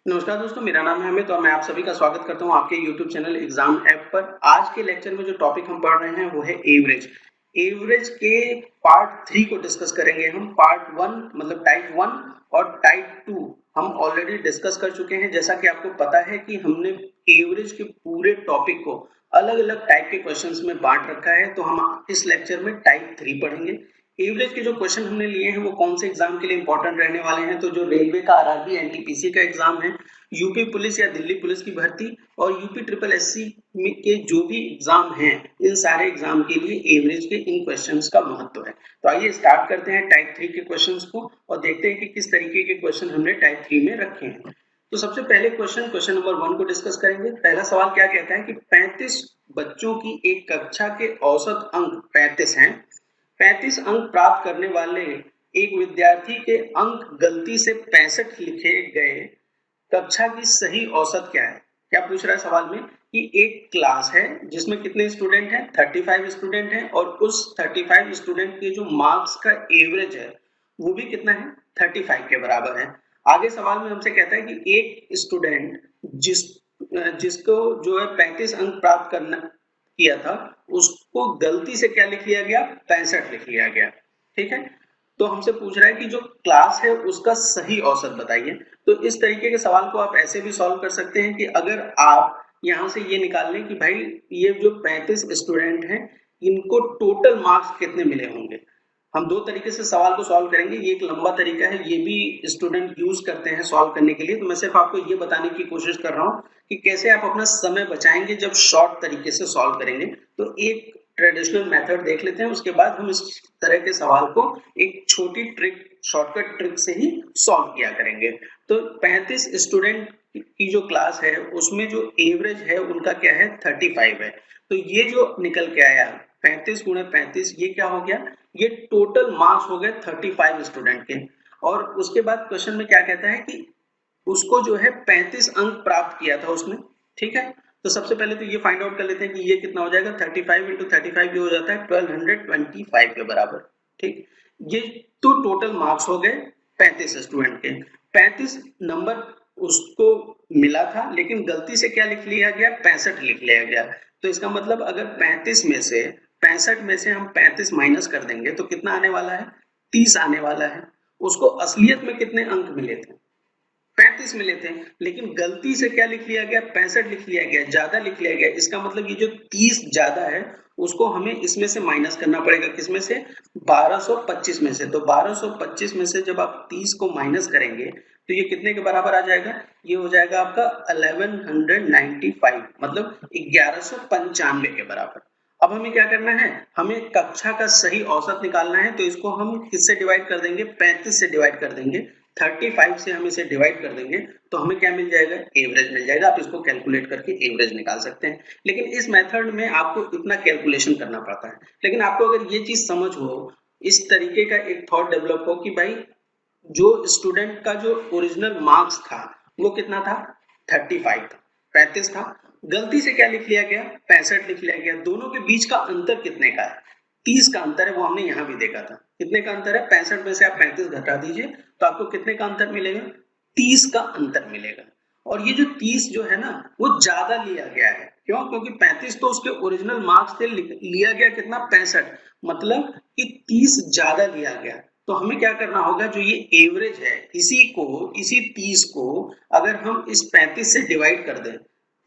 नमस्कार दोस्तों, मेरा नाम है अमित और मैं आप सभी का स्वागत करता हूं आपके YouTube चैनल एग्जाम ऐप पर। आज के लेक्चर में जो टॉपिक हम पढ़ रहे हैं वो है एवरेज। एवरेज के पार्ट 3 को डिस्कस करेंगे हम। पार्ट 1 मतलब टाइप 1 और टाइप 2 हम ऑलरेडी डिस्कस कर चुके हैं। जैसा कि आपको पता है कि हमने एवरेज के पूरे टॉपिक को अलग-अलग टाइप के क्वेश्चंस में बांट रखा है, तो हम इस लेक्चर में टाइप 3 पढ़ेंगे। एवरेज के जो क्वेश्चन हमने लिए हैं वो कौन से एग्जाम के लिए इंपॉर्टेंट रहने वाले हैं, तो जो रेलवे का आरआरबी एनटीपीसी का एग्जाम है, यूपी पुलिस या दिल्ली पुलिस की भर्ती और यूपी ट्रिपल एससी के जो भी एग्जाम हैं, इन सारे एग्जाम के लिए एवरेज के इन क्वेश्चंस का महत्व है। तो आइए स्टार्ट करते हैं टाइप 3 के क्वेश्चंस को और देखते हैं कि किस तरीके के क्वेश्चन हमने टाइप 3 में रखे हैं। तो सबसे पहले क्वेश्चन नंबर 1 को डिस्कस करेंगे। पहला सवाल क्या कहता है कि 35 बच्चों की एक कक्षा के औसत अंक 35 हैं। 35 अंक प्राप्त करने वाले एक विद्यार्थी के अंक गलती से 65 लिखे गए, कक्षा की सही औसत क्या है? क्या पूछ रहा है सवाल में कि एक क्लास है जिसमें कितने स्टूडेंट हैं? 35 स्टूडेंट हैं और उस 35 स्टूडेंट के जो मार्क्स का एवरेज है वो भी कितना है? 35 के बराबर है। आगे सवाल में हमसे कहता है कि एक स्टूडेंट जिसको जो है 35 अंक प्राप्त करना किया था, उसको गलती से क्या लिख लिया गया? 65 लिख लिया गया। ठीक है, तो हमसे पूछ रहा है कि जो क्लास है उसका सही औसत बताइए। तो इस तरीके के सवाल को आप ऐसे भी सॉल्व कर सकते हैं कि अगर आप यहां से ये निकाल लें कि भाई ये जो 35 स्टूडेंट हैं, इनको टोटल मार्क्स कितने मिले होंगे। हम दो तरीके से सवाल को सॉल्व करेंगे। ये एक लंबा तरीका है, ये भी स्टूडेंट यूज करते हैं सॉल्व करने के लिए। तो मैं सिर्फ आपको ये बताने की कोशिश कर रहा हूँ कि कैसे आप अपना समय बचाएंगे जब शॉर्ट तरीके से सॉल्व करेंगे। तो एक ट्रेडिशनल मेथड देख लेते हैं, उसके बाद हम इस तरह के सवाल को एक छोटी ट्रिक, शॉर्टकट ट्रिक से ही सॉल्व किया करेंगे। तो 35 स्टूडेंट की जो क्लास है उसमें जो एवरेज है उनका क्या है? 35 है। तो ये जो निकल के आया 35 गुणे 35, ये क्या हो गया? ये टोटल मार्क्स हो गए 35 स्टूडेंट के। और उसके बाद क्वेश्चन में क्या कहता है कि उसको जो है 35 अंक प्राप्त किया था उसने। ठीक है, तो सबसे पहले तो ये फाइंड आउट कर लेते हैं कि ये कितना हो जाएगा। 35 इंटू 35 ये हो जाता है 1225 के बराबर। ठीक, ये तो टोटल मार्क्स हो गए 35 स्टूडेंट के। 35 नंबर उसको मिला था, लेकिन गलती से क्या लिख लिया गया? 65 लिख लिया गया। तो इसका मतलब अगर 35 में से 65 में से हम 35 माइनस कर देंगे तो कितना आने वाला है? 30 आने वाला है। उसको असलियत में कितने अंक मिले थे? 35 मिले थे, लेकिन गलती से क्या लिख लिया गया? 65 लिख लिया गया, ज्यादा लिख लिया गया। इसका मतलब ये जो 30 ज्यादा है उसको हमें इसमें से माइनस करना पड़ेगा। किसमें से? 1225 में से। तो 1225 में से जब आप 30 को माइनस करेंगे तो ये कितने के बराबर आ जाएगा? ये हो जाएगा आपका 1195, मतलब 1195 के बराबर। अब हमें क्या करना है? हमें कक्षा का सही औसत निकालना है। तो इसको हम किससे डिवाइड कर देंगे? 35 से डिवाइड कर देंगे। 35 से हम इसे डिवाइड कर देंगे तो हमें क्या मिल जाएगा? एवरेज मिल जाएगा। आप इसको कैलकुलेट करके एवरेज निकाल सकते हैं। लेकिन इस मेथड में आपको इतना कैलकुलेशन करना पड़ता है। लेकिन आपको अगर ये चीज समझ हो, इस तरीके का एक थॉट डेवलप हो कि भाई जो स्टूडेंट का जो ओरिजिनल मार्क्स था वो कितना था? 35 था, 35 था। गलती से क्या लिख लिया गया? 65 लिख लिया गया। दोनों के बीच का अंतर कितने का है? 30 का अंतर है। वो हमने यहां भी देखा था। कितने का अंतर है? 65 में से आप 35 घटा दीजिए तो आपको कितने का अंतर मिलेगा? 30 का अंतर मिलेगा। और ये जो 30 जो है ना, वो ज्यादा लिया गया है। क्यों? क्योंकि 35 तो उसके ओरिजिनल मार्क्स थे, लिया गया कितना? 65, मतलब कि 30 ज्यादा लिया गया। तो हमें क्या करना होगा? जो ये एवरेज है, इसी 30 को अगर हम इस 35 से डिवाइड कर दें,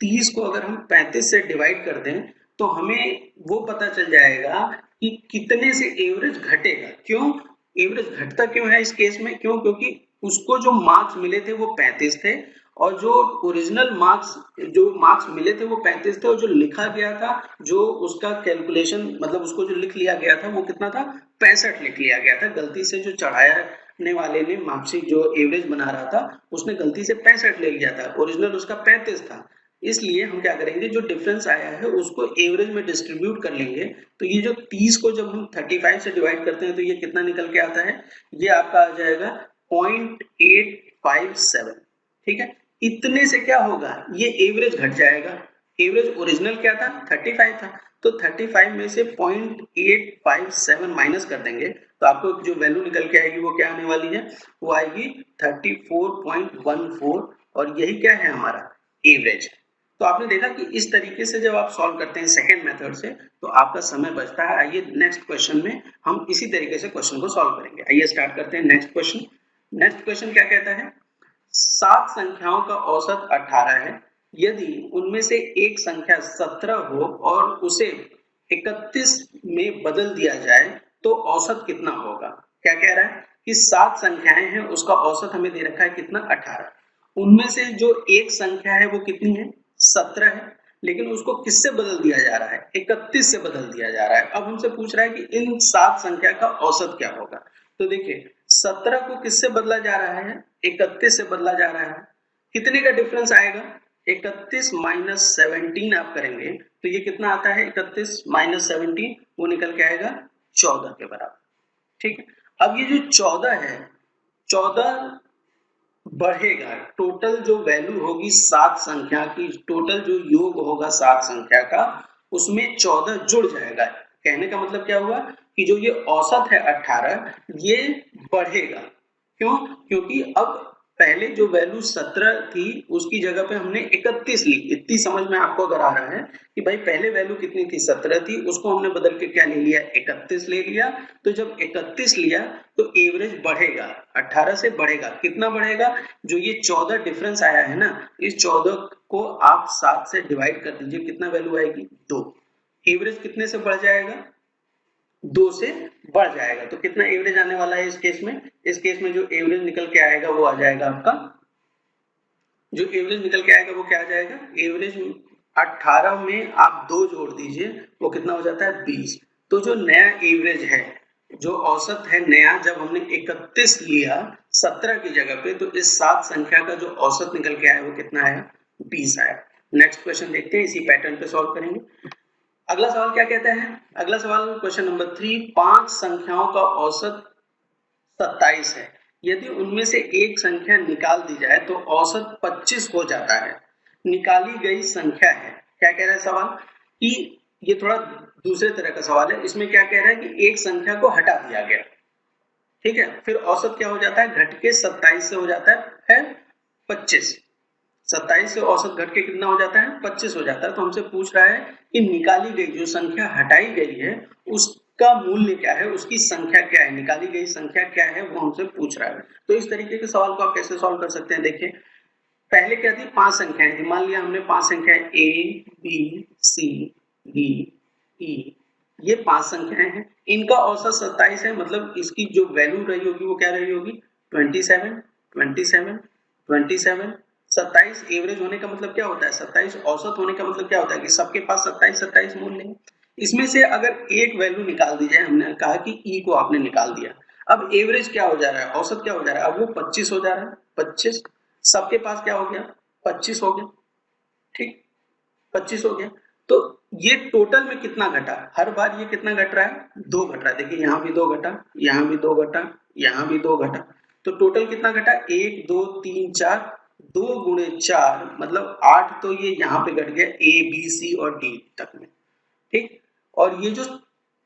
30 को अगर हम 35 से डिवाइड कर दें तो हमें वो पता चल जाएगा कि कितने से एवरेज घटेगा। क्यों एवरेज घटता क्यों है इस केस में? क्यों? क्योंकि उसको जो मार्क्स मिले थे वो 35 थे और जो ओरिजिनल मार्क्स मिले थे वो 35 थे और जो लिखा गया था, जो उसका कैलकुलेशन मतलब उसको जो लिख लिया गया था वो कितना था? 65 लिख लिया गया था। गलती से जो चढ़ाने वाले ने मार्कशीट जो एवरेज बना रहा था उसने गलती से 65 ले लिया था, ओरिजिनल उसका 35 था। इसलिए हम क्या करेंगे? जो डिफरेंस आया है उसको एवरेज में डिस्ट्रीब्यूट कर लेंगे। तो ये जो 30 को जब हम 35 से डिवाइड करते हैं तो ये कितना निकल के आता है? ये आपका आ जाएगा 0.857। ठीक है, इतने से क्या होगा? ये एवरेज घट जाएगा। एवरेज ओरिजिनल क्या था? 35 था। तो 35 में से 0.857 माइनस कर देंगे तो आपको जो वैल्यू निकल के आएगी वो क्या आने वाली है? वो आएगी 34.14। और यही क्या है हमारा एवरेज। तो आपने देखा कि इस तरीके से जब आप सॉल्व करते हैं सेकेंड मेथड से तो आपका समय बचता है। आइए नेक्स्ट क्वेश्चन में हम इसी तरीके से क्वेश्चन को सॉल्व करेंगे। आइए स्टार्ट करते हैं नेक्स्ट क्वेश्चन। नेक्स्ट क्वेश्चन क्या कहता है, 7 संख्याओं का औसत 18 है, यदि उनमें से एक संख्या 17 हो और उसे 31 में बदल दिया जाए तो औसत कितना होगा। क्या कह रहा है कि 7 संख्याएं हैं, उसका औसत हमें दे रखा है कितना 18, उनमें से जो एक संख्या है वो कितनी है 17 है, लेकिन उसको किससे बदल दिया जा रहा है 31 से बदल दिया जा रहा है। अब हमसे पूछ रहा है कि इन 7 संख्या का औसत क्या होगा। तो देखिए 17 को किससे बदला जा रहा है 31 से बदला जा रहा है, कितने का डिफरेंस आएगा 31 माइनस 17 आप करेंगे तो ये कितना आता है 31 माइनस 17 वो निकल के आएगा 14 के बराबर। ठीक है, अब ये जो 14 है 14 बढ़ेगा, टोटल जो वैल्यू होगी 7 संख्या की, टोटल जो योग होगा 7 संख्या का उसमें 14 जुड़ जाएगा। कहने का मतलब क्या हुआ कि जो ये औसत है 18 ये बढ़ेगा। क्यों, क्योंकि अब पहले जो वैल्यू 17 थी उसकी जगह पे हमने 31 ली। इतनी समझ में आपको अगर आ रहा है कि भाई पहले वैल्यू कितनी थी 17 थी, उसको हमने बदल के क्या ले लिया 31 ले लिया। तो जब 31 लिया तो एवरेज बढ़ेगा, 18 से बढ़ेगा। कितना बढ़ेगा, जो ये 14 डिफरेंस आया है ना, इस 14 को आप 7 से डिवाइड कर दीजिए, कितना वैल्यू आएगी 2। एवरेज कितने से बढ़ जाएगा 2 से बढ़ जाएगा। तो कितना एवरेज आने वाला है इस केस में, इस केस में जो एवरेज निकल के आएगा वो आ जाएगा आपका, जो एवरेज निकल के आएगा वो क्या आ जाएगा, एवरेज 18 में आप 2 जोड़ दीजिए वो कितना हो जाता है 20। तो जो नया एवरेज है, जो औसत है नया, जब हमने 31 लिया 17 की जगह पे तो इस 7 संख्या का जो औसत निकल के आया वो कितना आया 20 आया। नेक्स्ट क्वेश्चन देखते हैं, इसी पैटर्न पे सॉल्व करेंगे। अगला सवाल क्या कहता है, अगला सवाल क्वेश्चन नंबर 3, 5 संख्याओं का औसत 27 है, यदि उनमें से एक संख्या निकाल दी जाए तो औसत 25 हो जाता है, निकाली गई संख्या है। क्या कह रहा है सवाल कि ये थोड़ा दूसरे तरह का सवाल है, इसमें क्या कह रहा है कि एक संख्या को हटा दिया गया, ठीक है, फिर औसत क्या हो जाता है घट के 27 से हो जाता है 25। 27 से औसत घट के कितना हो जाता है 25 हो जाता है। तो हमसे पूछ रहा है कि निकाली गई जो संख्या हटाई गई है उसका मूल्य क्या है, उसकी संख्या क्या है, निकाली गई संख्या क्या है वो हमसे पूछ रहा है। तो इस तरीके के सवाल को आप कैसे सॉल्व कर सकते हैं, देखिए पहले क्या थी 5 संख्याएं थी, मान लिया हमने 5 संख्याएं A B C D E, ये 5 संख्याएं हैं, इनका औसत 27 है, मतलब इसकी जो वैल्यू रही होगी वो क्या रही होगी 27 27 27। 27 एवरेज होने का मतलब क्या होता है, 27 औसत होने का मतलब क्या होता है कि सबके पास 27 27 मूल्य है। इसमें से अगर एक वैल्यू निकाल दी जाए, हमने कहा कि ई को आपने निकाल दिया, अब एवरेज क्या हो जा रहा है, औसत क्या हो जा रहा है, अब वो 25 हो जा रहा है, 25 सबके पास क्या हो गया 25 हो गया, ठीक 25 हो गया। तो ये टोटल में कितना घटा, हर बार ये कितना घट रहा है 2 घट रहा है। देखिए यहाँ भी 2 घटा, यहाँ भी 2 घटा, यहाँ भी 2 घटा, तो टोटल कितना घटा 1 2 3 4, 2 गुणे 4 मतलब 8। तो ये यहाँ पे घट गया A B C और D तक में, ठीक। और ये जो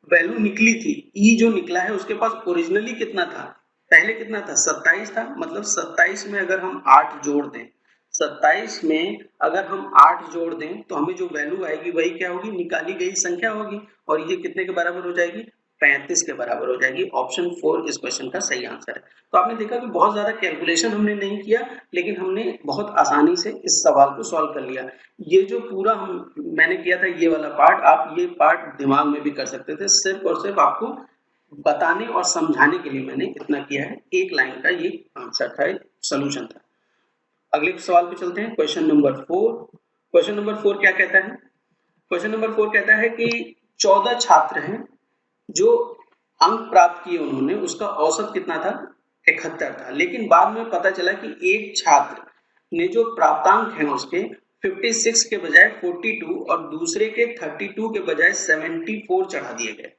वैल्यू निकली थी E जो निकला है उसके पास ओरिजिनली कितना था, पहले कितना था 27 था, मतलब 27 में अगर हम 8 जोड़ दें, 27 में अगर हम 8 जोड़ दें तो हमें जो वैल्यू आएगी वही क्या होगी निकाली गई संख्या होगी, और ये कितने के बराबर हो जाएगी 35 के बराबर हो जाएगी। ऑप्शन 4 इस क्वेश्चन का सही आंसर है। तो आपने देखा कि बहुत ज्यादा कैलकुलेशन हमने नहीं किया, लेकिन हमने बहुत आसानी से इस सवाल को सॉल्व कर लिया। ये जो पूरा मैंने किया था ये वाला पार्ट, आप ये पार्ट दिमाग में भी कर सकते थे, सिर्फ और सिर्फ आपको बताने और समझाने के लिए मैंने इतना किया है। एक लाइन का ये आंसर था, सोल्यूशन था। अगले सवाल पे चलते हैं, क्वेश्चन नंबर 4। क्वेश्चन नंबर 4 क्या कहता है, क्वेश्चन नंबर 4 कहता है कि 14 छात्र हैं जो अंक प्राप्त किए उन्होंने, उसका औसत कितना था 71 था, लेकिन बाद में पता चला कि एक छात्र ने जो प्राप्तांक हैं उसके 56 के बजाय 42 और दूसरे के 32 के बजाय 74 चढ़ा दिए गए,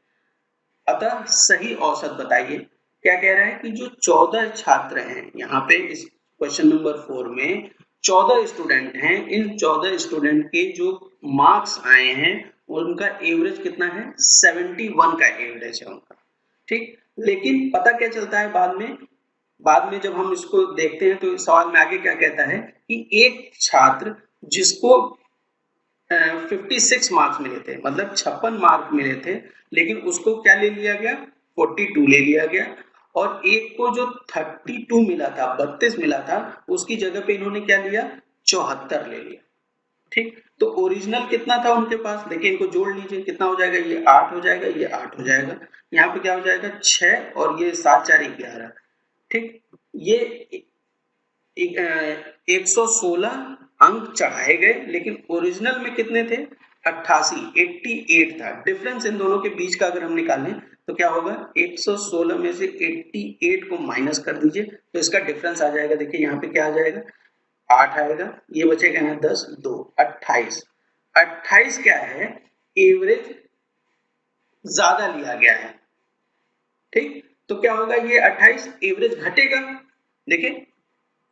अतः सही औसत बताइए। क्या कह रहा है कि जो 14 छात्र हैं, यहाँ पे इस क्वेश्चन नंबर 4 में 14 स्टूडेंट हैं, इन 14 स्टूडेंट के जो मार्क्स आए हैं उनका एवरेज कितना है 71 का एवरेज है उनका, ठीक। लेकिन पता क्या चलता है बाद में, बाद में जब हम इसको देखते हैं तो सवाल में आगे क्या कहता है कि एक छात्र जिसको 56 मार्क्स मिले थे, मतलब 56 मार्क मिले थे, लेकिन उसको क्या ले लिया गया, 42 ले लिया गया। और एक को जो 32 मिला था, 32 मिला था, उसकी जगह पे इन्होंने क्या लिया, 74 ले लिया। ठीक, तो ओरिजिनल कितना था उनके पास, देखिए इनको जोड़ लीजिए, कितना हो जाएगा, ये 8 हो जाएगा, ये 8 हो जाएगा, यहाँ पे क्या हो जाएगा 6 और ये 7 4 11। ठीक, ये 116 अंक चढ़ाए गए, लेकिन ओरिजिनल में कितने थे, 88 था। डिफरेंस इन दोनों के बीच का अगर हम निकालें तो क्या होगा, 116 में से 88 को माइनस कर दीजिए तो इसका डिफरेंस आ जाएगा। देखिए यहाँ पे क्या आ जाएगा, 8 आएगा, ये बचेगा ना 10, 2 28। 28 क्या है, एवरेज ज्यादा लिया गया है। ठीक, तो क्या होगा, ये 28 एवरेज घटेगा। देखिए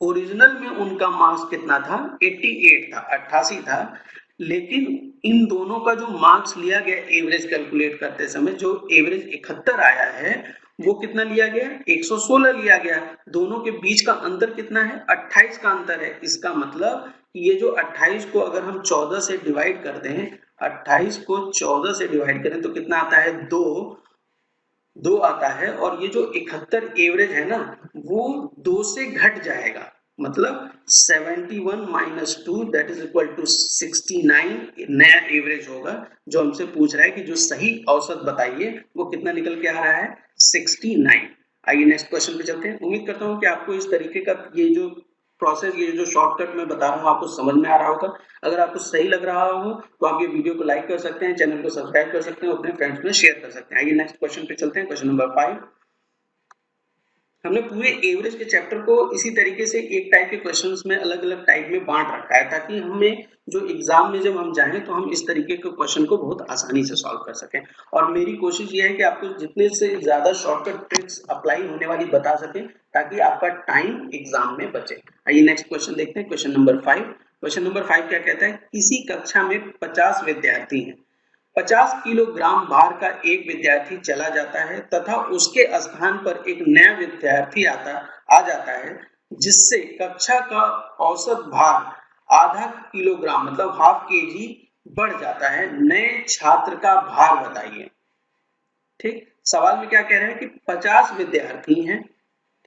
ओरिजिनल में उनका मार्क्स कितना था, 88 था, 88 था, लेकिन इन दोनों का जो मार्क्स लिया गया एवरेज कैलकुलेट करते समय, जो एवरेज 71 आया है, वो कितना लिया गया, 116 लिया गया। दोनों के बीच का अंतर कितना है, 28 का अंतर है। इसका मतलब ये जो 28 को अगर हम 14 से डिवाइड करते हैं, 28 को 14 से डिवाइड करें तो कितना आता है, 2 आता है। और ये जो 71 एवरेज है ना, वो 2 से घट जाएगा, मतलब 71 minus 2 that is equal to 69 नया एवरेज होगा। जो हमसे पूछ रहा है कि जो सही औसत बताइए, वो कितना निकल के आ रहा है, 69। आइए नेक्स्ट क्वेश्चन पे चलते हैं। उम्मीद करता हूँ कि आपको इस तरीके का ये जो प्रोसेस, ये जो शॉर्टकट मैं बता रहा हूँ, आपको समझ में आ रहा होगा। अगर आपको सही लग रहा हो तो आप ये वीडियो को लाइक कर सकते हैं, चैनल को सब्सक्राइब कर सकते हैं, अपने फ्रेंड्स में शेयर कर सकते हैं। आइए नेक्स्ट क्वेश्चन पे चलते हैं, क्वेश्चन नंबर 5। हमने पूरे एवरेज के चैप्टर को इसी तरीके से एक टाइप के क्वेश्चंस में अलग अलग टाइप में बांट रखा है, ताकि हमें जो एग्जाम में जब हम जाएं तो हम इस तरीके के क्वेश्चन को बहुत आसानी से सॉल्व कर सकें। और मेरी कोशिश ये है कि आपको जितने से ज्यादा शॉर्टकट ट्रिक्स अप्लाई होने वाली बता सकें, ताकि आपका टाइम एग्जाम में बचे। आइए नेक्स्ट क्वेश्चन देखते हैं, क्वेश्चन नंबर 5। क्वेश्चन नंबर 5 क्या कहता है, किसी कक्षा में 50 विद्यार्थी हैं, 50 किलोग्राम भार का एक विद्यार्थी चला जाता है तथा उसके स्थान पर एक नया विद्यार्थी आ जाता है, जिससे कक्षा का औसत भार आधा किलोग्राम मतलब हाफ केजी बढ़ जाता है। नए छात्र का भार बताइए। ठीक, सवाल में क्या कह रहे हैं कि 50 विद्यार्थी हैं।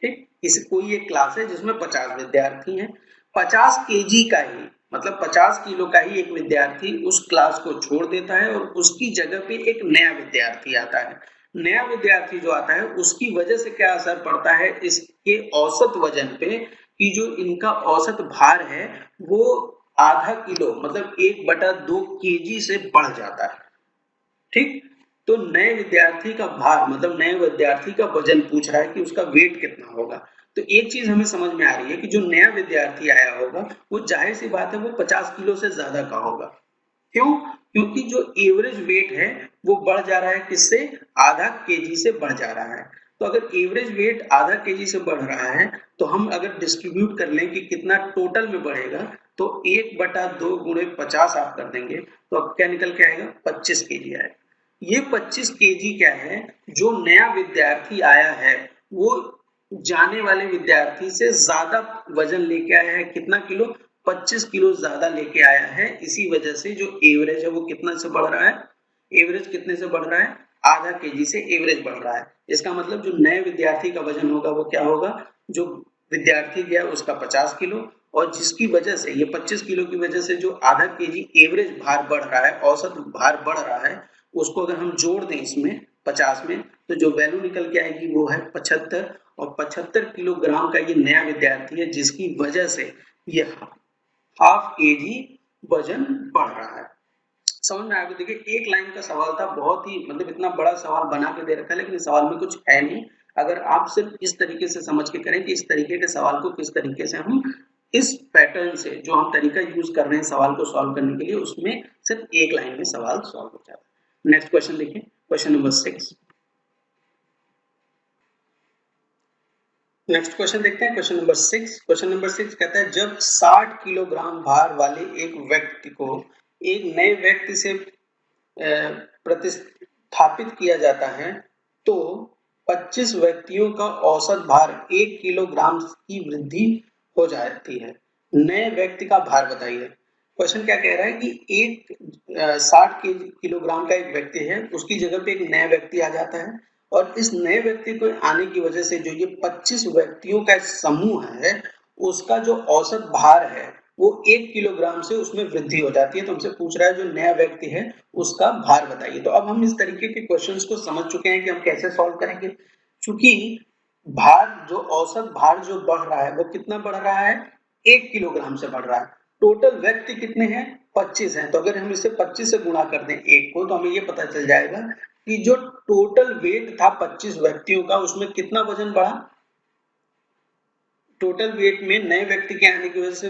ठीक, इस कोई एक क्लास है जिसमें 50 विद्यार्थी हैं, 50 केजी का ही मतलब 50 किलो का ही एक विद्यार्थी उस क्लास को छोड़ देता है और उसकी जगह पे एक नया विद्यार्थी आता है। नया विद्यार्थी जो आता है उसकी वजह से क्या असर पड़ता है इसके औसत वजन पे, कि जो इनका औसत भार है वो आधा किलो मतलब 1/2 केजी से बढ़ जाता है। ठीक, तो नए विद्यार्थी का भार मतलब नए विद्यार्थी का वजन पूछ रहा है कि उसका वेट कितना होगा। तो एक चीज हमें समझ में आ रही है कि जो नया विद्यार्थी आया होगा वो जाहिर सी बात है वो 50 किलो से ज्यादा का होगा। क्यों, क्योंकि जो एवरेज वेट है वो बढ़ जा रहा है, किससे, आधा केजी से बढ़ जा रहा है। तो अगर एवरेज वेट आधा केजी से बढ़ रहा है तो हम अगर डिस्ट्रीब्यूट कर लें कि कितना टोटल में बढ़ेगा, तो 1/2 गुणे 50 आप कर देंगे तो अब क्या निकल के आएगा, 25 केजी आएगा। ये 25 केजी क्या है, जो नया विद्यार्थी आया है वो जाने वाले विद्यार्थी से ज्यादा वजन लेके आया है। कितना किलो, 25 किलो ज्यादा लेके आया है। इसी वजह से जो एवरेज है वो कितना से बढ़ रहा है, एवरेज कितने से बढ़ रहा है, आधा केजी से एवरेज बढ़ रहा है। इसका मतलब जो नए विद्यार्थी का वजन होगा वो क्या होगा, जो विद्यार्थी गया उसका 50 किलो, और जिसकी वजह से ये 25 किलो की वजह से जो आधा केजी एवरेज भार बढ़ रहा है, औसत भार बढ़ रहा है, उसको अगर हम जोड़ दें इसमें 50 में, तो जो वैल्यू निकल के आएगी वो है 75। और 75 किलोग्राम का ये नया विद्यार्थी है, जिसकी वजह से ये हाफ केजी वजन बढ़ रहा है। समझ में आया? देखिए एक लाइन का सवाल था, बहुत ही मतलब इतना बड़ा सवाल बना के दे रखा है, लेकिन इस सवाल में कुछ है नहीं। अगर आप सिर्फ इस तरीके से समझ के करें कि इस तरीके के सवाल को किस तरीके से हम इस पैटर्न से जो हम तरीका यूज कर रहे हैं सवाल को सॉल्व करने के लिए, उसमें सिर्फ एक लाइन में सवाल सॉल्व हो जाता है। नेक्स्ट क्वेश्चन देखिए, क्वेश्चन नंबर 6। नेक्स्ट क्वेश्चन देखते हैं, क्वेश्चन नंबर 6। क्वेश्चन नंबर 6 कहता है, जब 60 किलोग्राम भार वाले एक व्यक्ति को एक नए व्यक्ति से प्रतिस्थापित किया जाता है, तो 25 व्यक्तियों का औसत भार 1 किलोग्राम की वृद्धि हो जाती है। नए व्यक्ति का भार बताइए। क्वेश्चन क्या कह रहा है कि एक 60 किलोग्राम का एक व्यक्ति है, उसकी जगह पे एक नया व्यक्ति आ जाता है और इस नए व्यक्ति को आने की वजह से जो ये 25 व्यक्तियों का समूह है, उसका जो औसत भार है वो 1 किलोग्राम से उसमें वृद्धि हो जाती है। तो हमसे पूछ रहा है जो नया व्यक्ति है उसका भार बताइए। तो अब हम इस तरीके के क्वेश्चंस को समझ चुके हैं कि हम कैसे सॉल्व करेंगे। क्योंकि भार जो औसत भार जो बढ़ रहा है वो कितना बढ़ रहा है, 1 किलोग्राम से बढ़ रहा है। टोटल व्यक्ति कितने हैं, 25 हैं। तो अगर हम इसे 25 से गुणा कर दें एक को, तो हमें ये पता चल जाएगा कि जो टोटल वेट था 25 व्यक्तियों का, उसमें कितना वजन बढ़ा। टोटल वेट में नए व्यक्ति के आने की वजह से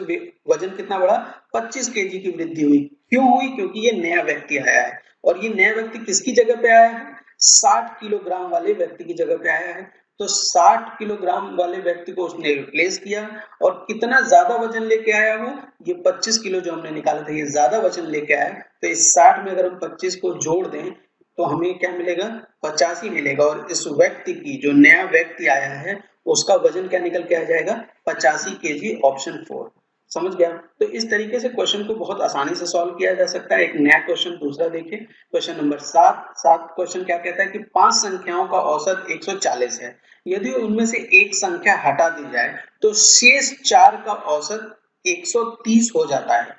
वजन कितना बढ़ा, 25 केजी की वृद्धि हुई। क्यों हुई, क्योंकि ये नया व्यक्ति आया है और ये नया व्यक्ति किसकी जगह पे आया है, 60 किलोग्राम वाले व्यक्ति की जगह पे आया है। तो 60 किलोग्राम वाले व्यक्ति को उसने रिप्लेस किया और कितना ज्यादा वजन लेके आया वो, ये 25 किलो जो हमने निकाला था ये ज्यादा वजन लेके आया। तो इस 60 में अगर हम 25 को जोड़ दें तो हमें क्या मिलेगा, 85 मिलेगा। और इस व्यक्ति की जो नया व्यक्ति आया है उसका वजन क्या निकल के आ जाएगा, 85 केजी, ऑप्शन 4। समझ गया। तो इस तरीके से क्वेश्चन को बहुत आसानी से सॉल्व किया जा सकता है। एक नया क्वेश्चन दूसरा देखिए, क्वेश्चन नंबर 7 क्वेश्चन क्या कहता है कि 5 संख्याओं का औसत 140 है। यदि उनमें से एक संख्या हटा दी जाए तो शेष 4 का औसत 130 हो जाता है।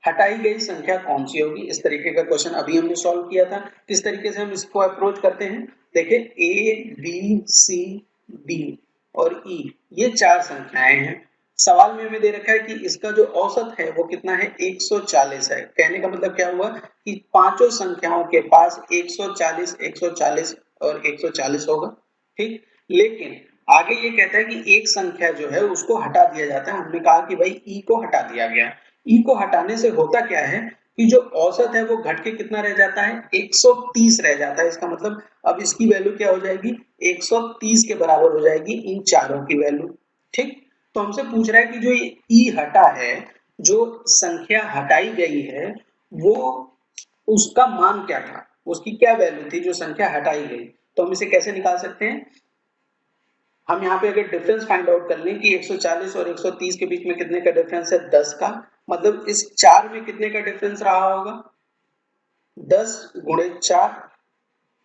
हटाई गई संख्या कौन सी होगी। इस तरीके का क्वेश्चन अभी हमने सॉल्व किया था। किस तरीके से हम इसको अप्रोच करते हैं, देखिए ए बी सी डी और ई, ये 4 संख्याएं हैं। सवाल में हमें दे रखा है कि इसका जो औसत है वो कितना है, 140 है। कहने का मतलब क्या हुआ कि पांचों संख्याओं के पास 140 140 और 140 होगा, ठीक। लेकिन आगे ये कहता है कि एक संख्या जो है उसको हटा दिया जाता है। हमने कहा कि भाई ई को हटा दिया गया। ई को हटाने से होता क्या है कि जो औसत है वो घट के कितना रह जाता है, 130 रह जाता है। इसका मतलब अब इसकी वैल्यू क्या हो जाएगी, 130 के बराबर हो जाएगी इन चारों की वैल्यू, ठीक। तो हमसे पूछ रहा है कि जो ई हटा है, जो संख्या हटाई गई है, वो उसका मान क्या था, उसकी क्या वैल्यू थी जो संख्या हटाई गई। तो हम इसे कैसे निकाल सकते हैं, हम यहाँ पे अगर डिफरेंस फाइंड आउट कर लें कि 140 और 130 के बीच में कितने का डिफरेंस है, 10 का। मतलब इस 4 में कितने का डिफरेंस रहा होगा, 10 गुणे 4,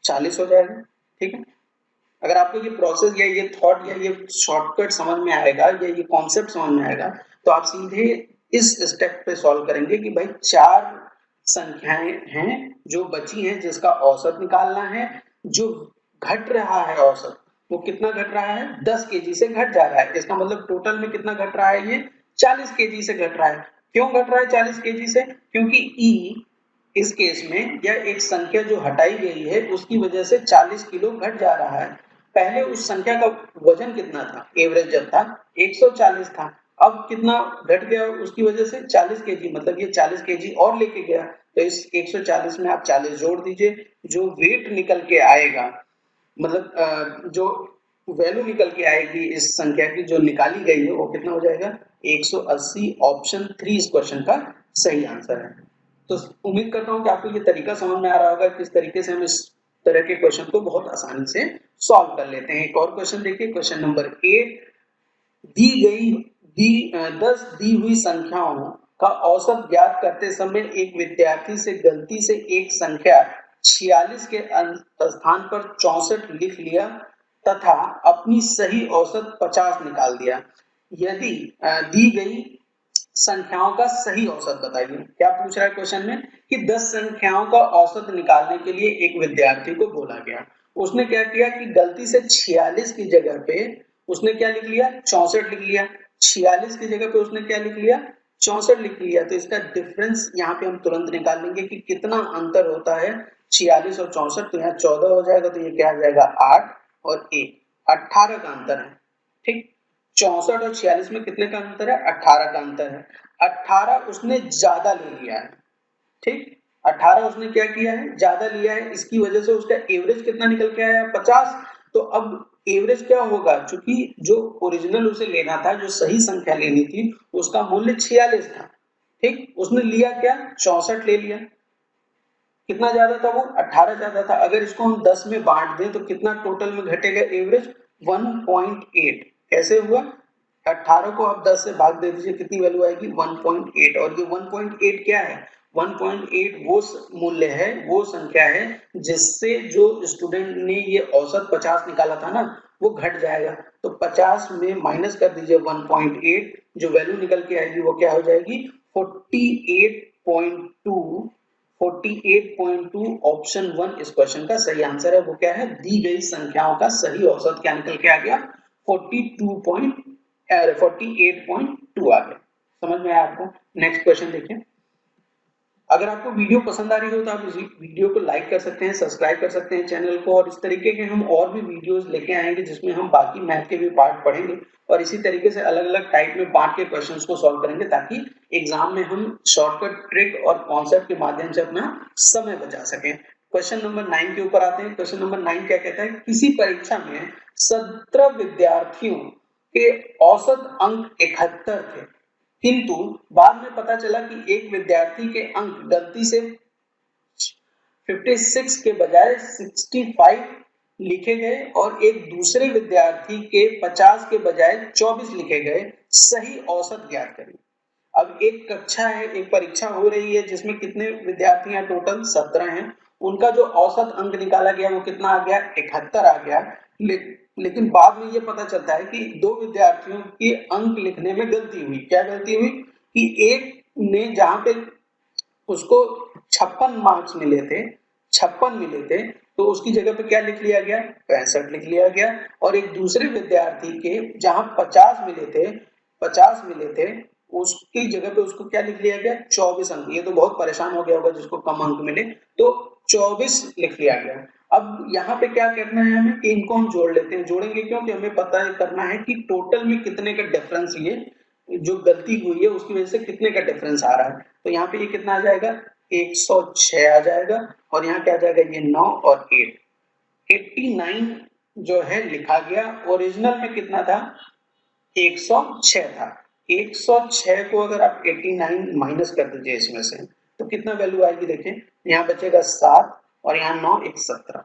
40 हो जाएगा, ठीक है। अगर आपको ये प्रोसेस या ये थॉट या ये शॉर्टकट समझ में आएगा या ये कॉन्सेप्ट समझ में आएगा तो आप सीधे इस स्टेप पे सॉल्व करेंगे कि भाई 4 संख्याएं हैं जो बची हैं जिसका औसत निकालना है। जो घट रहा है औसत, वो कितना घट रहा है, 10 केजी से घट जा रहा है। इसका मतलब टोटल में कितना घट रहा है, ये 40 केजी से घट रहा है। क्यों घट रहा है 40 केजी से, क्योंकि ई इस केस में या एक संख्या जो हटाई गई है उसकी वजह से 40 किलो घट जा रहा है। पहले उस संख्या का वजन कितना था, एवरेज जब था 140 था, अब कितना घट गया उसकी वजह से 40 केजी, मतलब ये 40 केजी और लेके गया। तो इस 140 में आप 40 जोड़ दीजिए, जो वेट निकल के आएगा, मतलब जो वैल्यू निकल के आएगी इस संख्या की जो निकाली गई है वो कितना हो जाएगा, 180। ऑप्शन 3 इस क्वेश्चन का सही आंसर है। तो उम्मीद करता हूं कि आपको ये तरीका समझ में आ रहा होगा किस तरीके से हम इस तरह के क्वेश्चन को बहुत आसानी से सॉल्व कर लेते हैं। एक और क्वेश्चन देखिए, क्वेश्चन नंबर 8, दी गई 10 दी हुई संख्याओं का औसत ज्ञात करते समय एक विद्यार्थी से गलती से एक संख्या 46 के स्थान पर 64 लिख लिया तथा अपनी सही औसत 50 निकाल दिया। यदि दी गई संख्याओं का सही औसत बताइए। क्या पूछ रहा है क्वेश्चन में कि 10 संख्याओं का औसत निकालने के लिए एक विद्यार्थी को बोला गया। उसने क्या किया कि गलती से 46 की जगह पे उसने क्या लिख लिया, 64 लिख लिया। 46 की जगह पे उसने क्या लिख लिया, 64 लिख लिया। तो इसका डिफरेंस यहाँ पे हम तुरंत निकाल लेंगे कि कितना अंतर होता है 46 और 64। तो यहाँ 14 हो जाएगा, तो ये क्या आ जाएगा 8 और 1, 18 का अंतर है, ठीक। 64 और 46 में कितने का अंतर है, 18 का अंतर है। 18 उसने ज्यादा ले लिया है, ठीक। 18 उसने क्या किया है, ज्यादा लिया है, इसकी वजह से उसका एवरेज कितना निकल के आया, 50। तो अब एवरेज क्या होगा, क्योंकि जो ओरिजिनल उसे लेना था, जो सही संख्या लेनी थी, उसका मूल्य 46 था, ठीक। उसने लिया क्या, 64 ले लिया। कितना ज्यादा था वो 18 ज्यादा था। अगर इसको हम 10 में बांट दें तो कितना टोटल में घटेगा एवरेज 1.8। कैसे हुआ? 18 को आप 10 से भाग दे दीजिए, कितनी वैल्यू आएगी 1.8। और ये 1.8 क्या है? 1.8 वो मूल्य है, वो संख्या है जिससे जो स्टूडेंट ने ये औसत 50 निकाला था ना वो घट जाएगा। तो 50 में माइनस कर दीजिए 1.8, जो वैल्यू निकल के आएगी वो क्या हो जाएगी 48.2। 48.2 ऑप्शन 1 इस क्वेश्चन का सही आंसर है। वो क्या है? दी गई संख्याओं का सही औसत क्या निकल के आ गया 48.2 आ गया। समझ में आया आपको? नेक्स्ट क्वेश्चन देखिए। अगर आपको वीडियो पसंद आ रही हो तो आप इस वीडियो को लाइक कर सकते हैं, सब्सक्राइब कर सकते हैं चैनल को, और इस तरीके के हम और भी वीडियोस लेके आएंगे जिसमें हम बाकी मैथ के भी पार्ट पढ़ेंगे और इसी तरीके से अलग अलग टाइप में बांट के क्वेश्चंस को सॉल्व करेंगे ताकि एग्जाम में हम शॉर्टकट ट्रिक और कॉन्सेप्ट के माध्यम से अपना समय बचा सकें। क्वेश्चन नंबर 9 के ऊपर आते हैं। क्वेश्चन नंबर 9 क्या कहता है? किसी परीक्षा में 17 विद्यार्थियों के औसत अंक 71 थे, किंतु बाद में पता चला कि एक विद्यार्थी के अंक गलती से 56 के बजाय 65 लिखे गए और एक दूसरे विद्यार्थी के 50 के बजाय 24 लिखे गए। सही औसत ज्ञात करें। अब एक कक्षा है, एक परीक्षा हो रही है जिसमें कितने विद्यार्थी हैं? टोटल 17 हैं। उनका जो औसत अंक निकाला गया वो कितना आ गया 71 आ गया। लेकिन बाद में ये पता चलता है कि दो विद्यार्थियों के अंक लिखने में गलती हुई। क्या गलती हुई? कि एक ने जहां पे उसको 56 मार्क्स मिले थे, 56 मिले थे, तो उसकी जगह पे क्या लिख लिया गया 65 लिख लिया गया। और एक दूसरे विद्यार्थी के जहां 50 मिले थे, 50 मिले थे, उसकी जगह पे उसको क्या लिख लिया गया 24 अंक। ये तो बहुत परेशान हो गया होगा जिसको कम अंक मिले, तो 24 लिख लिया गया। अब यहाँ पे क्या करना है हमें कि इनको हम जोड़ लेते हैं। जोड़ेंगे क्योंकि हमें पता करना है कि टोटल में कितने का डिफरेंस, ये जो गलती हुई है उसकी वजह से कितने का डिफरेंस आ रहा है। तो यहाँ पे ये कितना आ जाएगा 106 आ जाएगा। और यहाँ क्या आ जाएगा ये 9 और 8, 89 जो है लिखा गया। ओरिजिनल में कितना था 106 था। 106 को अगर आप 89 माइनस कर दीजिए इसमें से तो कितना वैल्यू आएगी देखिए, यहाँ बचेगा 7 और यहाँ 9 1 17।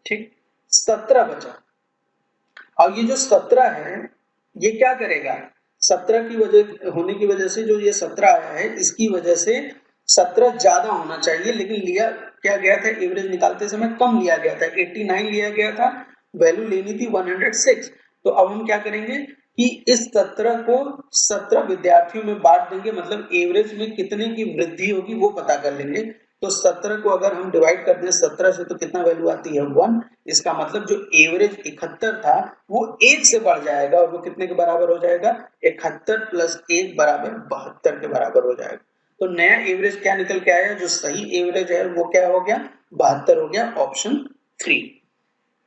ठीक, 17 बचा। अब ये जो 17 है ये क्या करेगा, 17 की वजह होने की वजह से जो ये 17 आया है इसकी वजह से 17 ज्यादा होना चाहिए, लेकिन लिया क्या गया था एवरेज निकालते समय कम लिया गया था, 89 लिया गया था, वैल्यू लेनी थी 106। तो अब हम क्या करेंगे कि इस 17 को 17 विद्यार्थियों में बांट देंगे, मतलब एवरेज में कितने की वृद्धि होगी वो पता कर लेंगे। तो 17 को अगर हम डिवाइड कर दें 17 से तो कितना वैल्यू आती है 1। इसका मतलब जो एवरेज 71 था वो 1 से बढ़ जाएगा और वो कितने के बराबर हो जाएगा 71 प्लस 1 बराबर 72 के बराबर हो जाएगा। तो नया एवरेज क्या निकल के आया, जो सही एवरेज है वो क्या हो गया 72 हो गया, ऑप्शन 3।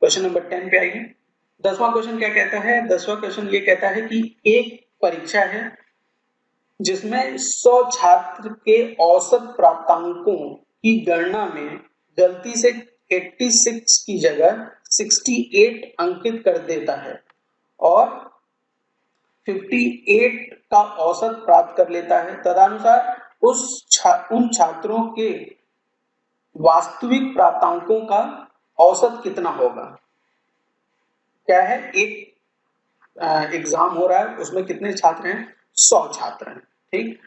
क्वेश्चन नंबर 10 पे आइए। 10वां क्वेश्चन क्या कहता है? 10वां क्वेश्चन ये कहता है कि एक परीक्षा है जिसमें 100 छात्र के औसत प्राप्तांकों की गणना में गलती से 86 की जगह 68 अंकित कर देता है और 58 का औसत प्राप्त कर लेता है। तदनुसार उन छात्रों के वास्तविक प्राप्तांकों का औसत कितना होगा। क्या है, एक एग्जाम हो रहा है उसमें कितने छात्र हैं 100 छात्र हैं। ठीक,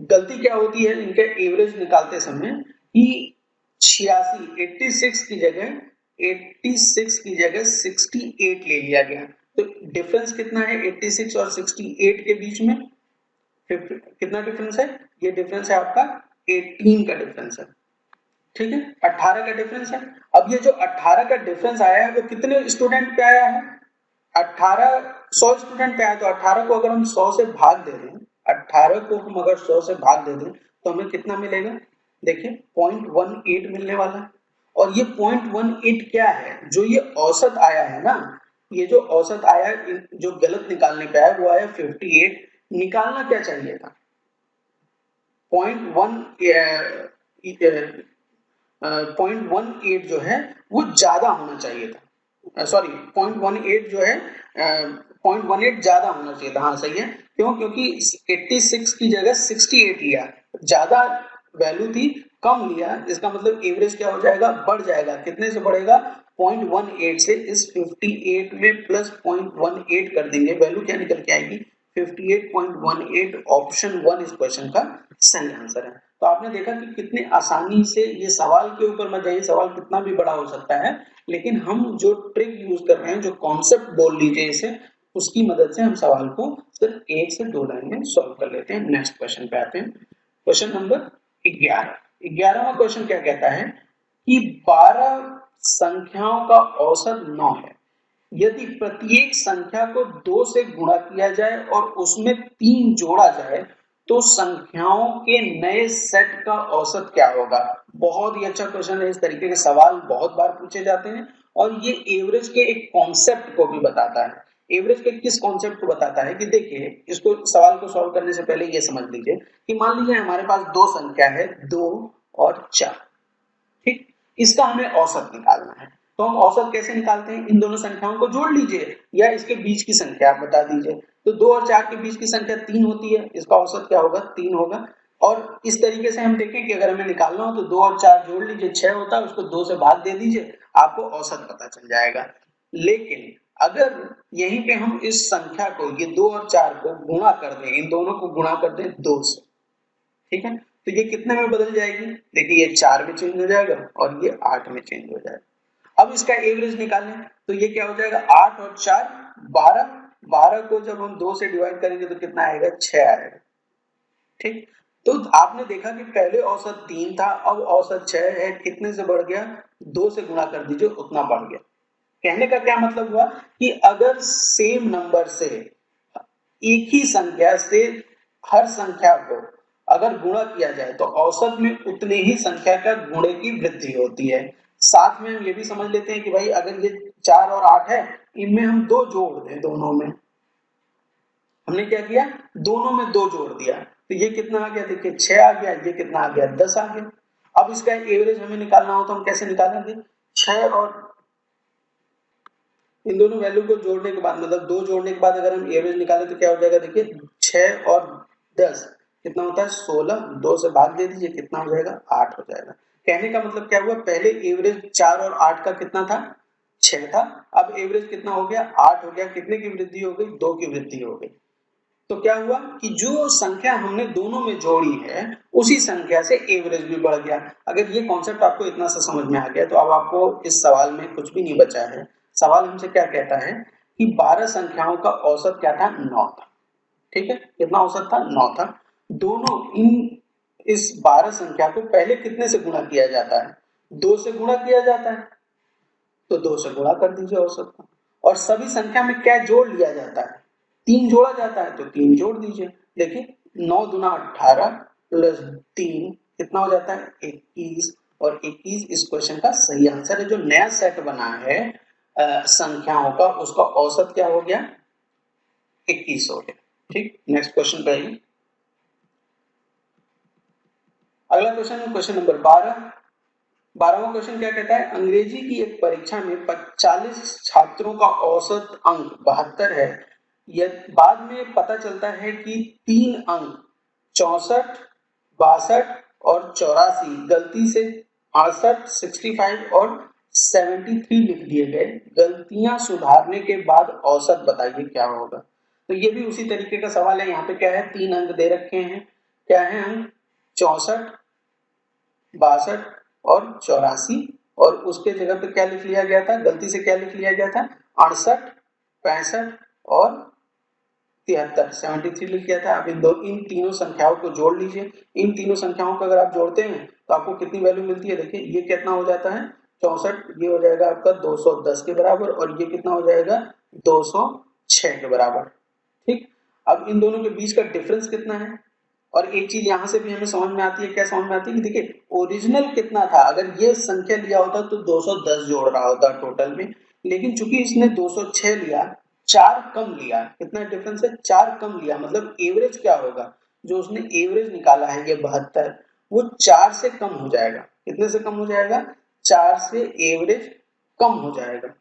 गलती क्या होती है इनके एवरेज निकालते समय कि 86 की जगह 68 ले लिया गया। तो डिफरेंस कितना है 86 और 68 के बीच में, कितना डिफरेंस है, ये डिफरेंस है आपका 18 का डिफरेंस है। ठीक है, 18 का डिफरेंस है। अब ये जो 18 का डिफरेंस आया है वो कितने स्टूडेंट पे आया है 18 100 स्टूडेंट पे आया। तो 18 को अगर हम 100 से भाग दे दें, 18 को हम अगर 100 से भाग दे दें तो हमें कितना मिलेगा, देखिए 0.18 मिलने वाला है। और ये 0.18 क्या है, जो ये औसत आया है ना, ये जो औसत आया जो गलत निकालने पे आया वो आया 58। निकालना क्या चाहिए था 0.18 जो है वो ज्यादा होना चाहिए था। सॉरी 0.18 जो है 0.18 ज्यादा होना चाहिए था। हाँ सही है, क्यों, क्योंकि 86 की जगह 68 लिया, ज्यादा वैल्यू थी कम लिया, इसका मतलब एवरेज क्या हो जाएगा, बढ़ जाएगा। कितने से बढ़ेगा, 0.18 से। इस 58 में प्लस 0.18 कर देंगे, वैल्यू क्या निकल के आएगी, 58.18। ऑप्शन 1 इस क्वेश्चन का सही आंसर है। तो आपने देखा कि कितने आसानी से, ये सवाल के ऊपर मत जाइए, सवाल कितना भी बड़ा हो सकता है, लेकिन हम जो ट्रिक यूज कर रहे हैं, जो कॉन्सेप्ट बोल लीजिए इसे, उसकी मदद से हम सवाल को सिर्फ 1 से 2 लाइन में सॉल्व कर लेते हैं। नेक्स्ट क्वेश्चन पे आते हैं। Question number 11। 11वां क्वेश्चन क्या कहता है कि 12 संख्याओं का औसत 9 है। यदि प्रत्येक संख्या को 2 से गुणा किया जाए और उसमें 3 जोड़ा जाए तो संख्याओं के नए सेट का औसत क्या होगा। बहुत ही अच्छा क्वेश्चन है। इस तरीके के सवाल बहुत बार पूछे जाते हैं और ये एवरेज के एक कॉन्सेप्ट को भी बताता है। एवरेज के किस कॉन्सेप्ट को बताता है कि देखिए, इसको सवाल को सॉल्व करने से पहले ये समझ लीजिए कि मान लीजिए हमारे पास दो संख्या है, 2 और 4। ठीक, इसका हमें औसत निकालना है। तो हम औसत कैसे निकालते हैं, इन दोनों संख्याओं को जोड़ लीजिए या इसके बीच की संख्या आप बता दीजिए। तो 2 और 4 के बीच की संख्या 3 होती है, इसका औसत क्या होगा, 3 होगा। और इस तरीके से हम देखें कि अगर हमें निकालना हो तो 2 और 4 जोड़ लीजिए, 6 होता है, उसको 2 से भाग दे दीजिए, आपको औसत पता चल जाएगा। लेकिन अगर यहीं पे हम इस संख्या को, ये 2 और 4 को गुणा कर दें, इन दोनों को गुणा कर दें 2 से, ठीक है, तो ये कितने में बदल जाएगी, देखिए ये 4 में चेंज हो जाएगा और ये 8 में चेंज हो जाएगा। अब इसका एवरेज निकालें तो ये क्या हो जाएगा, 8 और 4 12। 12 को जब हम 2 से डिवाइड करेंगे तो कितना आएगा, 6 आएगा। ठीक, तो आपने देखा कि पहले औसत 3 था, अब औसत 6 है। कितने से बढ़ गया, 2 से गुणा कर दीजिए, उतना बढ़ गया। कहने का क्या मतलब हुआ कि अगर सेम नंबर से, एक ही संख्या से हर संख्या को अगर गुणा किया जाए तो औसत में उतने ही संख्या का गुणे की वृद्धि होती है। साथ में हम ये भी समझ लेते हैं कि भाई अगर ये 4 और 8 है, इनमें हम 2 जोड़ दें, दोनों में हमने क्या किया, दोनों में 2 जोड़ दिया, तो ये कितना आ गया, देखिए 6 आ गया, ये कितना आ गया, 10 आ गया। अब इसका एवरेज हमें निकालना हो तो हम कैसे निकालेंगे, 6 और इन दोनों वैल्यू को जोड़ने के बाद, मतलब 2 जोड़ने के बाद अगर हम एवरेज निकालें तो क्या हो जाएगा, देखिए 6 और 10 कितना होता है, 16। 2 से भाग दे दीजिए, कितना हो जाएगा, 8 हो जाएगा। कहने का मतलब क्या हुआ, पहले एवरेज 4 और 8 का कितना था, 6 था। अब एवरेज कितना हो गया, 8 हो गया। कितने की वृद्धि हो गई, 2 की वृद्धि हो गई। तो क्या हुआ कि जो संख्या हमने दोनों में जोड़ी है उसी संख्या से एवरेज भी बढ़ गया। अगर ये कॉन्सेप्ट आपको इतना सा समझ में आ गया तो अब आपको इस सवाल में कुछ भी नहीं बचा है। सवाल हमसे क्या कहता है कि 12 संख्याओं का औसत क्या था, 9 था। ठीक है, कितना औसत था, 9 था। दोनों इस 12 संख्या को पहले कितने से गुणा किया जाता है, 2 से गुणा किया जाता है, तो 2 से गुणा कर दीजिए औसत को। और सभी संख्या में क्या जोड़ लिया जाता है, 3 जोड़ा जाता है, तो 3 जोड़ दीजिए। देखिए 9 दूना 18 प्लस 3 कितना हो जाता है, 21। और 21 इस क्वेश्चन का सही आंसर है। जो नया सेट बना है संख्याओं का, उसका औसत क्या हो गया, 21 हो गया। ठीक, नेक्स्ट क्वेश्चन पे आइए। अगला क्वेश्चन है क्वेश्चन नंबर 12। 12वां क्वेश्चन क्या कहता है, अंग्रेजी की एक परीक्षा में 40 छात्रों का औसत अंक 72 है। यह बाद में पता चलता है कि 3 अंक 64, 62 और 84 गलती से 68, 65 और 73 लिख दिए गए। गलतियां सुधारने के बाद औसत बताइए क्या होगा। तो ये भी उसी तरीके का सवाल है। यहाँ पे क्या है, 3 अंक दे रखे हैं। क्या है अंक, 64, 62 और 84। और उसके जगह पे क्या लिख लिया गया था, गलती से क्या लिख लिया गया था, 68, 65 और 73, 73 लिख गया था। अब इन तीनों संख्याओं को जोड़ लीजिए। इन तीनों संख्याओं को अगर आप जोड़ते हैं तो आपको कितनी वैल्यू मिलती है, देखिए ये कितना हो जाता है, 64, ये हो जाएगा आपका 210 के बराबर, और ये कितना हो जाएगा, 206 के बराबर। ठीक, अब इन दोनों के बीच का डिफरेंस कितना है। और एक चीज यहां से भी हमें समझ में आती है, क्या समझ में आती है कि देखिए ओरिजिनल कितना था, अगर ये संख्या लिया होता तो 210 जोड़ रहा होता टोटल में, लेकिन चूंकि इसने 206 लिया, 4 कम लिया। कितना डिफरेंस है, 4 कम लिया, मतलब एवरेज क्या होगा, जो उसने एवरेज निकाला है ये 72, वो 4 से कम हो जाएगा। कितने से कम हो जाएगा, 4 से एवरेज कम हो जाएगा।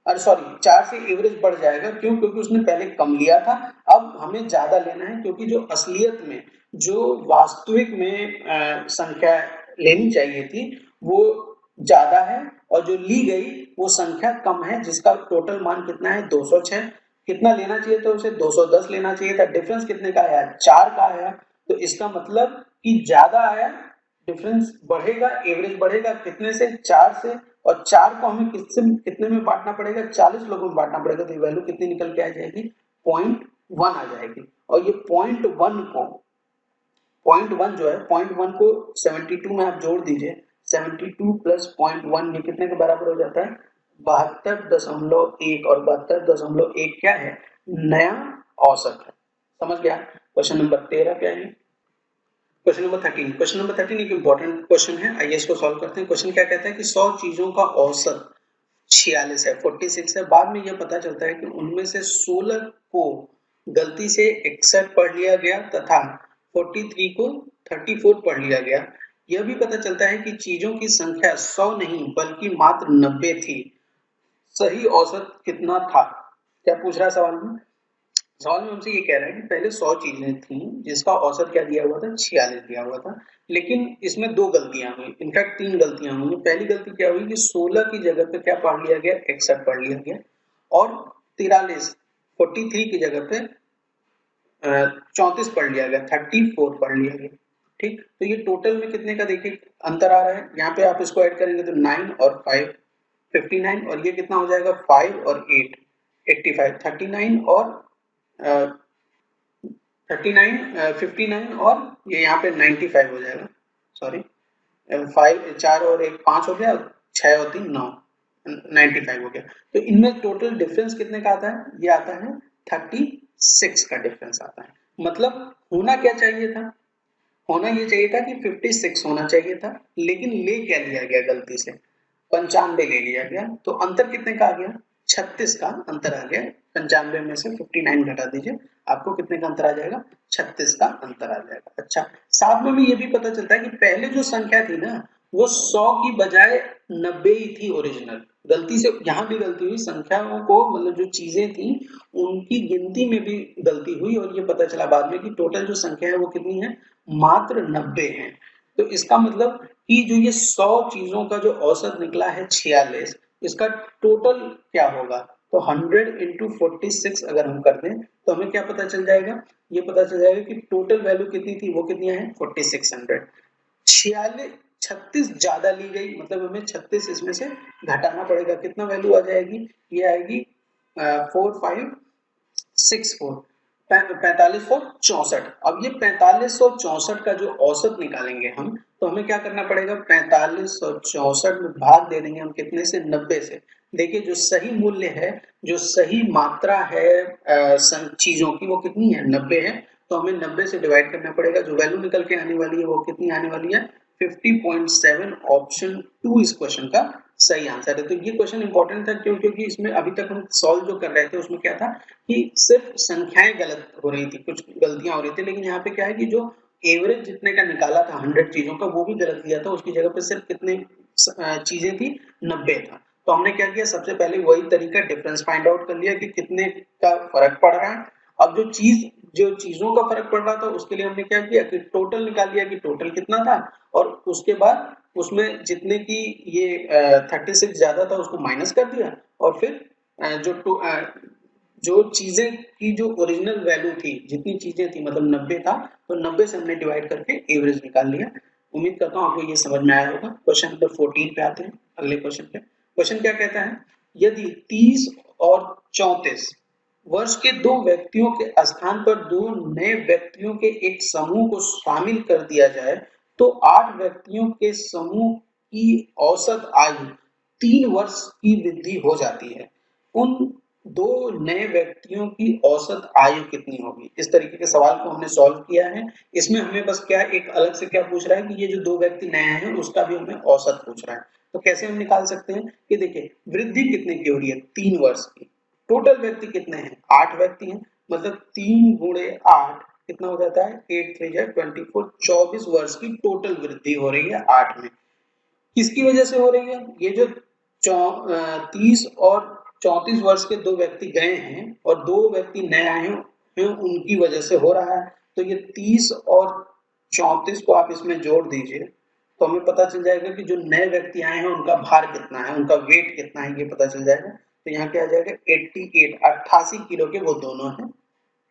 अरे सॉरी, 4 से एवरेज बढ़ जाएगा। क्यों, क्योंकि उसने पहले कम लिया था, अब हमें ज्यादा लेना है, क्योंकि जो असलियत में जो वास्तविक में संख्या लेनी चाहिए थी वो ज्यादा है और जो ली गई वो संख्या कम है, जिसका टोटल मान कितना है 206। कितना लेना चाहिए था उसे 210 लेना चाहिए था। डिफरेंस कितने का आया 4 का आया। तो इसका मतलब कि ज्यादा आया, डिफरेंस बढ़ेगा, एवरेज बढ़ेगा कितने से 4 से। और 4 को हमें किससे कितने में बांटना पड़ेगा 40 लोगों में बांटना पड़ेगा। तो वैल्यू कितनी निकल के आ जाएगी 0.1 आ जाएगी। और ये 0.1 को 0.1 जो है 0.1 को 72 में आप जोड़ दीजिए। 72 प्लस 0.1 ये कितने के बराबर हो जाता है 72.1। और 72.1 क्या है नया औसत है। समझ गया। क्वेश्चन नंबर 13 क्या है। Question number 13। क्वेश्चन नंबर 13 एक इंपॉर्टेंट क्वेश्चन है, आइए इसको सॉल्व करते हैं। क्वेश्चन क्या कहता है कि 100 चीजों का औसत 46 है 46 है। बाद में यह पता चलता है कि उनमें से 16 को गलती से 61 पढ़ लिया गया तथा 43 को 34 पढ़ लिया गया। यह भी पता चलता है कि चीजों की संख्या 100 नहीं बल्कि मात्र 90 थी। सही औसत कितना था। क्या पूछ रहा है सवाल में। सवाल में हमसे ये कह रहा है कि पहले 100 चीजें थी जिसका औसत क्या दिया हुआ था 46 दिया हुआ था। लेकिन इसमें दो गलतियां हुई, इनफैक्ट 3 गलतियां हुई। पहली गलती क्या हुई कि 16 की जगह पे क्या पढ़ लिया गया 61 पढ़ लिया गया। और 43 की जगह पे 34 पढ़ लिया गया 34 पढ़ लिया गया। ठीक, तो ये टोटल में कितने का देखिए अंतर आ रहा है। यहाँ पे आप इसको ऐड करेंगे तो 9 और 5 59। और ये कितना हो जाएगा 5 और 8 85। 39 और 39 59 और ये यहाँ पे 95 हो जाएगा। सॉरी 5 4 और 1 5 हो गया, 6 और 3 9 95 हो गया। तो इनमें टोटल डिफरेंस कितने का आता है ये आता है 36 का डिफरेंस आता है। मतलब होना क्या चाहिए था, होना ये चाहिए था कि 56 होना चाहिए था, लेकिन ले क्या लिया गया गलती से 95 ले लिया गया। तो अंतर कितने का आ गया 36 का अंतर आ गया। 95 में से 59 घटा दीजिए, आपको कितने का अंतर आ जाएगा 36 का अंतर आ जाएगा। अच्छा, साथ में भी ये भी पता चलता है कि पहले जो संख्या थी ना वो 100 की बजाय 90 ही थी ओरिजिनल। गलती से यहाँ भी गलती हुई, संख्याओं को मतलब जो चीजें थी उनकी गिनती में भी गलती हुई। और ये पता चला बाद में कि टोटल जो संख्या है वो कितनी है मात्र 90 है। तो इसका मतलब कि जो ये 100 चीजों का जो औसत निकला है 46, इसका टोटल क्या होगा। तो 100 इंटू 46 अगर हम कर दें तो हमें क्या पता चल जाएगा, ये पता चल जाएगा कि टोटल वैल्यू कितनी थी वो कितनी है 4600। 36 ज्यादा ली गई, मतलब हमें 36 इसमें से घटाना पड़ेगा। कितना वैल्यू आ जाएगी ये आएगी 4564 4564। अब ये 4564 का जो औसत निकालेंगे हम, तो हमें क्या करना पड़ेगा 4564 में भाग दे देंगे हम कितने से 90 से। देखिए जो सही मूल्य है, जो सही मात्रा है चीजों की वो कितनी है 90 है। तो हमें 90 से डिवाइड करना पड़ेगा, जो वैल्यू निकल के आने वाली है वो कितनी आने वाली है 50.7। ऑप्शन 2 इस क्वेश्चन का सही आंसर है। तो ये क्वेश्चन इंपॉर्टेंट था क्यों, क्योंकि इसमें अभी तक हम सॉल्व जो कर रहे थे उसमें क्या था कि सिर्फ संख्याएं गलत हो रही थी, कुछ गलतियां हो रही थी। लेकिन यहाँ पे क्या है कि जो एवरेज जितने का निकाला था 100 चीजों का वो भी गलत दिया था, उसकी जगह पे सिर्फ कितने चीजें थी 90 था। तो हमने क्या किया सबसे पहले वही तरीका डिफरेंस फाइंड आउट कर लिया कि कितने का फर्क पड़ रहा है। अब जो चीजों का फर्क पड़ रहा था उसके लिए हमने क्या किया कि टोटल निकाल लिया कि टोटल कितना था। और उसके बाद उसमें जितने की ये 36 ज्यादा था उसको माइनस कर दिया। और फिर जो चीजें की जो ओरिजिनल वैल्यू थी जितनी चीजें थी मतलब 90 था, तो 90 से हमने डिवाइड करके एवरेज निकाल लिया। उम्मीद करता हूँ आपको ये समझ में आया होगा। क्वेश्चन नंबर 14 पे आते हैं, अगले क्वेश्चन पे। क्वेश्चन क्या कहता है, यदि 30 और 34 वर्ष के दो व्यक्तियों के स्थान पर दो नए व्यक्तियों के एक समूह को शामिल कर दिया जाए तो 8 व्यक्तियों के समूह की औसत आयु 3 वर्ष की वृद्धि हो जाती है। उन दो नए व्यक्तियों की औसत आयु कितनी होगी। इस तरीके के सवाल को हमने सॉल्व किया है। इसमें हमें बस क्या एक अलग से क्या पूछ रहा है कि ये जो दो व्यक्ति नए हैं उसका भी हमें औसत पूछ रहा है। तो कैसे हम निकाल सकते हैं कि देखिए वृद्धि कितने की हो रही है 3 वर्ष की। टोटल व्यक्ति कितने हैं 8 व्यक्ति हैं, मतलब 3 गुणे 8 कितना हो जाता है 8 3 24 24 वर्ष की टोटल वृद्धि हो रही है 8 में। किसकी वजह से हो रही है, ये जो 30 और 34 वर्ष के दो व्यक्ति गए हैं और दो व्यक्ति नए आए हैं उनकी वजह से हो रहा है। तो ये 30 और 34 को आप इसमें जोड़ दीजिए तो हमें पता चल जाएगा कि जो नए व्यक्ति आए हैं उनका भार कितना है, उनका वेट कितना है, ये पता चल जाएगा। तो यहाँ क्या आ जाएगा 88 किलो के वो दोनों हैं।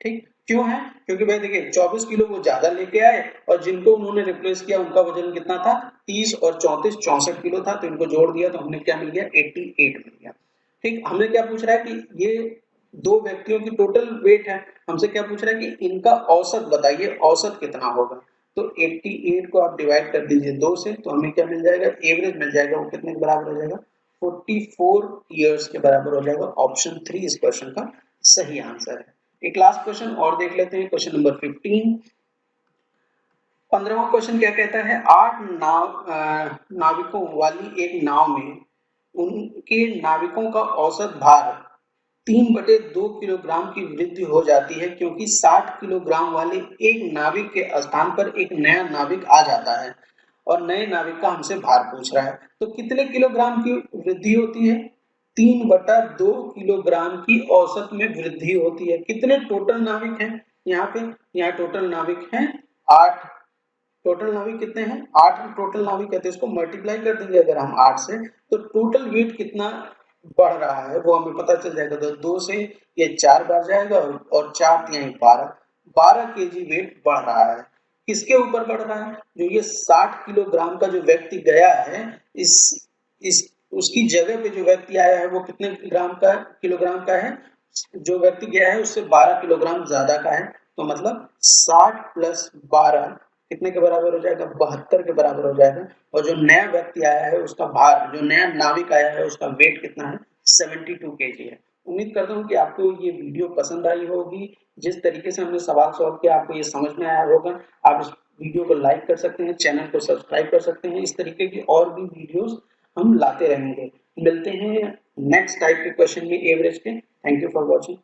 ठीक, क्यों है? क्योंकि भाई देखिए 24 किलो वो ज्यादा लेके आए और जिनको उन्होंने रिप्लेस किया उनका वजन कितना था 30 और 34 64 किलो था, तो इनको जोड़ दिया तो हमने क्या मिल गया 88 मिल गया। ठीक, हमने क्या पूछ रहा है कि ये दो व्यक्तियों की टोटल वेट है, हमसे क्या पूछ रहा है कि इनका औसत बताइए, औसत कितना होगा। तो 88 को आप डिवाइड कर दीजिए 2 से तो हमें क्या मिल जाएगा, एवरेज मिल जाएगा, वो कितने के बराबर हो जाएगा 44 ईयर्स के बराबर हो जाएगा। ऑप्शन 3 इस क्वेश्चन का सही आंसर है। एक लास्ट क्वेश्चन और देख लेते हैं, क्वेश्चन नंबर 15। 15वां क्वेश्चन क्या कहता है, 8 नाविकों वाली एक नाव में उनके नाविकों का औसत भार 3/2 किलोग्राम की वृद्धि हो जाती है क्योंकि 60 किलोग्राम वाले एक नाविक के स्थान पर एक नया नाविक आ जाता है और नए नाविक का हमसे भार पूछ रहा है। तो कितने किलोग्राम की वृद्धि होती है? 3/2 किलोग्राम की औसत में वृद्धि होती है। कितने टोटल नाविक हैं यहाँ पे? यहाँ टोटल नाविक हैं 8। टोटल नाविक कितने हैं? 8 टोटल नाविक है, तो इसको मल्टीप्लाई कर देंगे अगर हम 8 से तो टोटल वेट कितना बढ़ रहा है वो हमें पता चल जाएगा। तो 2 से ये 4 बार जाएगा और 4 यहाँ 12 केजी वेट बढ़ रहा है। किसके ऊपर बढ़ रहा है? जो ये 60 किलोग्राम का जो व्यक्ति गया है, इस उसकी जगह पे जो व्यक्ति आया है वो कितने किलोग्राम का है? जो व्यक्ति गया है उससे 12 किलोग्राम ज्यादा का है। तो मतलब 60 प्लस 12 कितने के बराबर हो जाएगा? 72 के बराबर हो जाएगा। और जो नया व्यक्ति आया है उसका भार, जो नया नाविक आया है उसका वेट कितना है? 72 केजी है। उम्मीद करता हूँ कि आपको ये वीडियो पसंद आई होगी। जिस तरीके से हमने सवाल सॉल्व किया आपको ये समझ में आया होगा। आप इस वीडियो को लाइक कर सकते हैं, चैनल को सब्सक्राइब कर सकते हैं। इस तरीके की और भी वीडियोस हम लाते रहेंगे। मिलते हैं नेक्स्ट टाइप के क्वेश्चन में एवरेज के। Thank you for watching.